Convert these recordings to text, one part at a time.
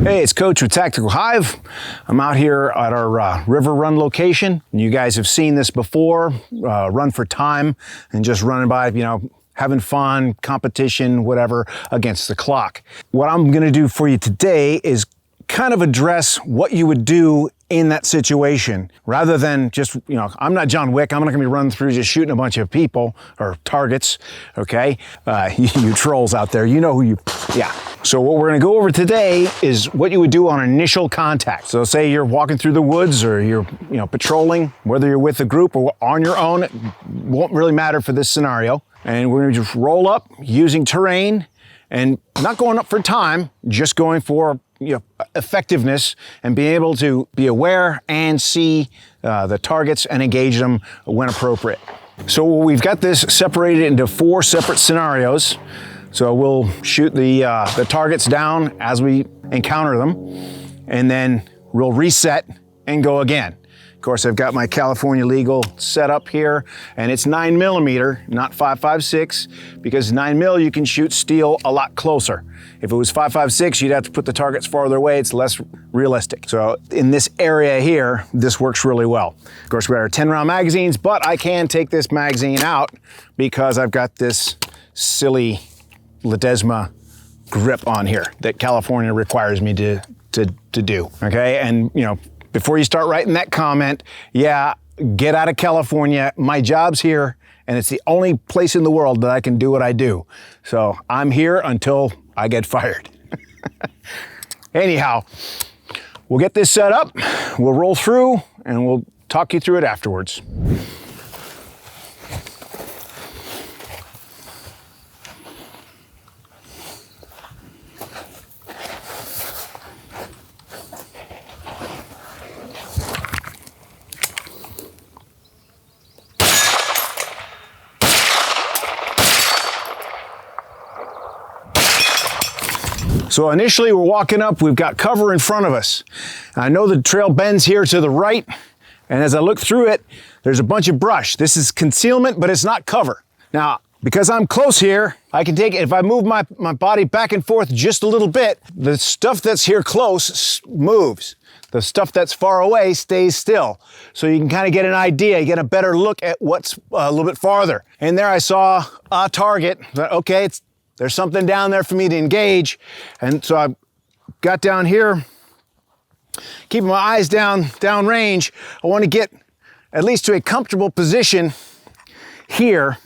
Hey, it's Coach with Tactical Hyve. I'm out here at our river run location. You guys have seen this before, run for time and just running by, having fun, competition, whatever, against the clock. What I'm gonna do for you today is kind of address what you would do in that situation, rather than just, I'm not John Wick. I'm not gonna be running through just shooting a bunch of people or targets, okay? You trolls out there, you know who you, yeah. So what we're gonna go over today is what you would do on initial contact. So say you're walking through the woods or you're, patrolling, whether you're with a group or on your own, it won't really matter for this scenario. And we're gonna just roll up using terrain and not going up for time, just going for effectiveness and being able to be aware and see the targets and engage them when appropriate. So we've got this separated into 4 separate scenarios. So we'll shoot the targets down as we encounter them, and then we'll reset and go again. Of course, I've got my California legal set up here, and it's 9mm, not 5.56, because 9mm you can shoot steel a lot closer. If it was 5.56, you'd have to put the targets farther away. It's less realistic. So in this area here, this works really well. Of course, we got our 10-round magazines, but I can take this magazine out because I've got this silly Ledesma grip on here that California requires me to do, okay? And, before you start writing that comment, yeah, get out of California. My job's here, and it's the only place in the world that I can do what I do. So I'm here until I get fired. Anyhow, we'll get this set up, we'll roll through, and we'll talk you through it afterwards. So initially we're walking up, we've got cover in front of us. I know the trail bends here to the right, and as I look through it, there's a bunch of brush. This is concealment, but it's not cover. Now, because I'm close here, I can take it, if I move my body back and forth just a little bit, the stuff that's here close moves. The stuff that's far away stays still. So you can kind of get an idea, get a better look at what's a little bit farther. And there I saw a target, okay, there's something down there for me to engage. And so I got down here, keeping my eyes down range. I want to get at least to a comfortable position here.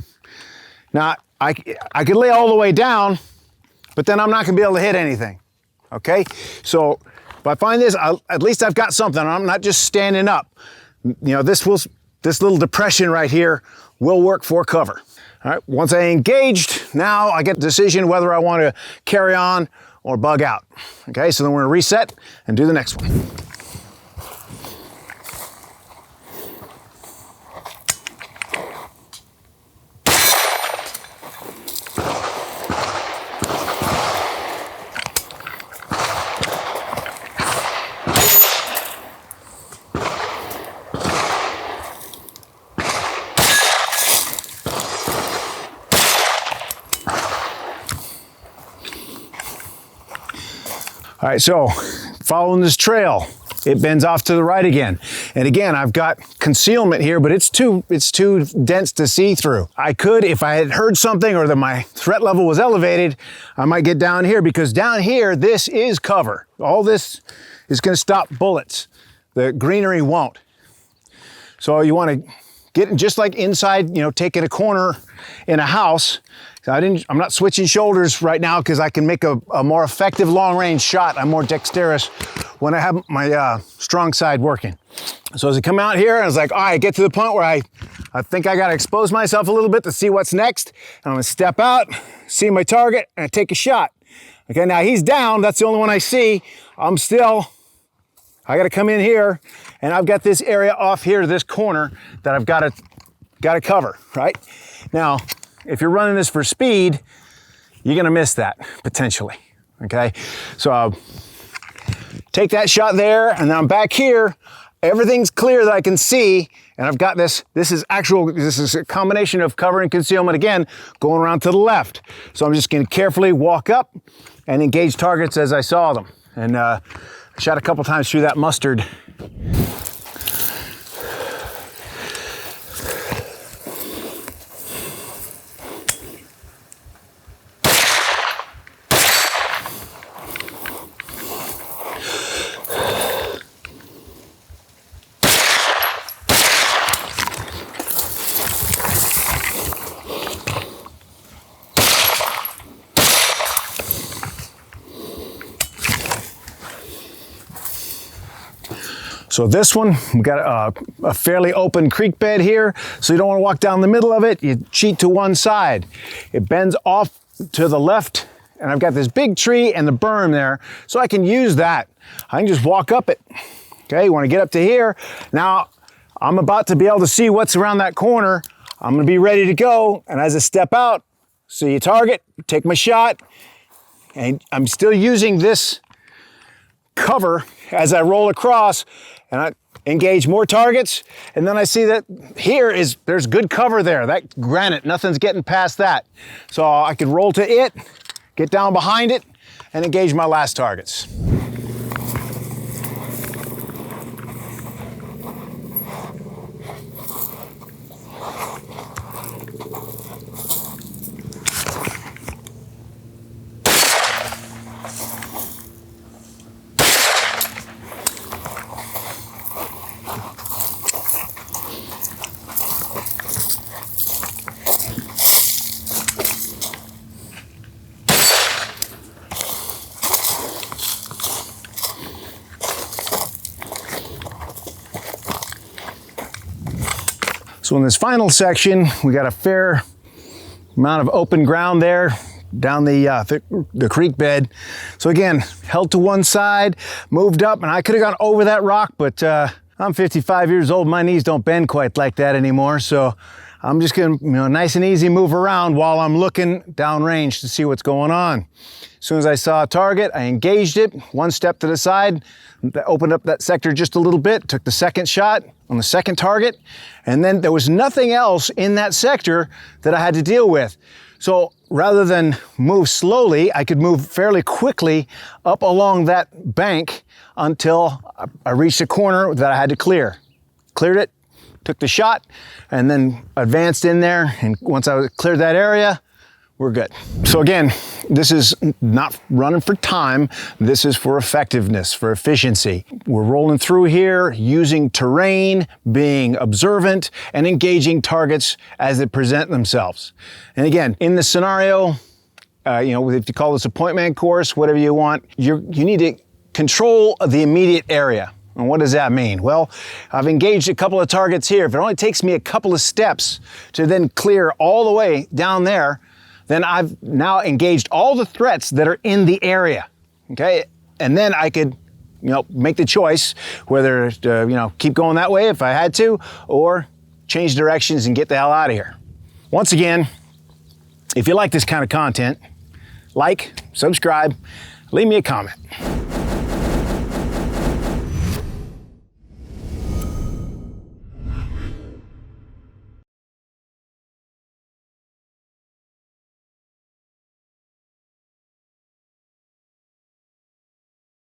Now, I could lay all the way down, but then I'm not gonna be able to hit anything, okay? So if I find this, at least I've got something. I'm not just standing up. This little depression right here will work for cover. All right, once I engaged, now I get the decision whether I want to carry on or bug out. Okay, so then we're gonna reset and do the next one. All right, so following this trail, it bends off to the right again. And again, I've got concealment here, but it's too dense to see through. I could, if I had heard something or that my threat level was elevated, I might get down here, because down here, this is cover. All this is gonna stop bullets. The greenery won't. So you wanna get just like inside, taking a corner in a house. I'm not switching shoulders right now because I can make a more effective long-range shot. I'm more dexterous when I have my strong side working. So as I come out here, I was like, all right, get to the point where I think I gotta expose myself a little bit to see what's next. And I'm gonna step out, see my target, and I take a shot. Okay, now he's down, that's the only one I see. I gotta come in here, and I've got this area off here, this corner, that I've gotta cover, right? Now, if you're running this for speed, you're gonna miss that, potentially, okay? So I'll take that shot there, and then I'm back here. Everything's clear that I can see, and I've got this is a combination of cover and concealment, again, going around to the left. So I'm just gonna carefully walk up and engage targets as I saw them. And shot a couple times through that mustard. So this one, we got a fairly open creek bed here, so you don't want to walk down the middle of it. You cheat to one side. It bends off to the left, and I've got this big tree and the berm there, so I can use that. I can just walk up it. Okay, you want to get up to here. Now, I'm about to be able to see what's around that corner. I'm going to be ready to go, and as I step out, see a target, take my shot, and I'm still using this cover as I roll across, and I engage more targets, and then I see that there's good cover there. That granite, nothing's getting past that. So I could roll to it, get down behind it, and engage my last targets. So in this final section, we got a fair amount of open ground there down the creek bed. So again, held to one side, moved up, and I could have gone over that rock, but I'm 55 years old. My knees don't bend quite like that anymore. So I'm just gonna, nice and easy move around while I'm looking downrange to see what's going on. As soon as I saw a target, I engaged it, one step to the side, opened up that sector just a little bit, took the second shot on the second target, and then there was nothing else in that sector that I had to deal with. So rather than move slowly, I could move fairly quickly up along that bank until I reached a corner that I had to clear. Cleared it, took the shot, and then advanced in there, and once I cleared that area, we're good. So again, this is not running for time, this is for effectiveness, for efficiency. We're rolling through here, using terrain, being observant, and engaging targets as they present themselves. And again, in this scenario, if you call this a Pointman course, whatever you want, you need to control the immediate area. And what does that mean? Well, I've engaged a couple of targets here. If it only takes me a couple of steps to then clear all the way down there, then I've now engaged all the threats that are in the area, okay? And then I could, make the choice whether to, keep going that way if I had to, or change directions and get the hell out of here. Once again, if you like this kind of content, like, subscribe, leave me a comment.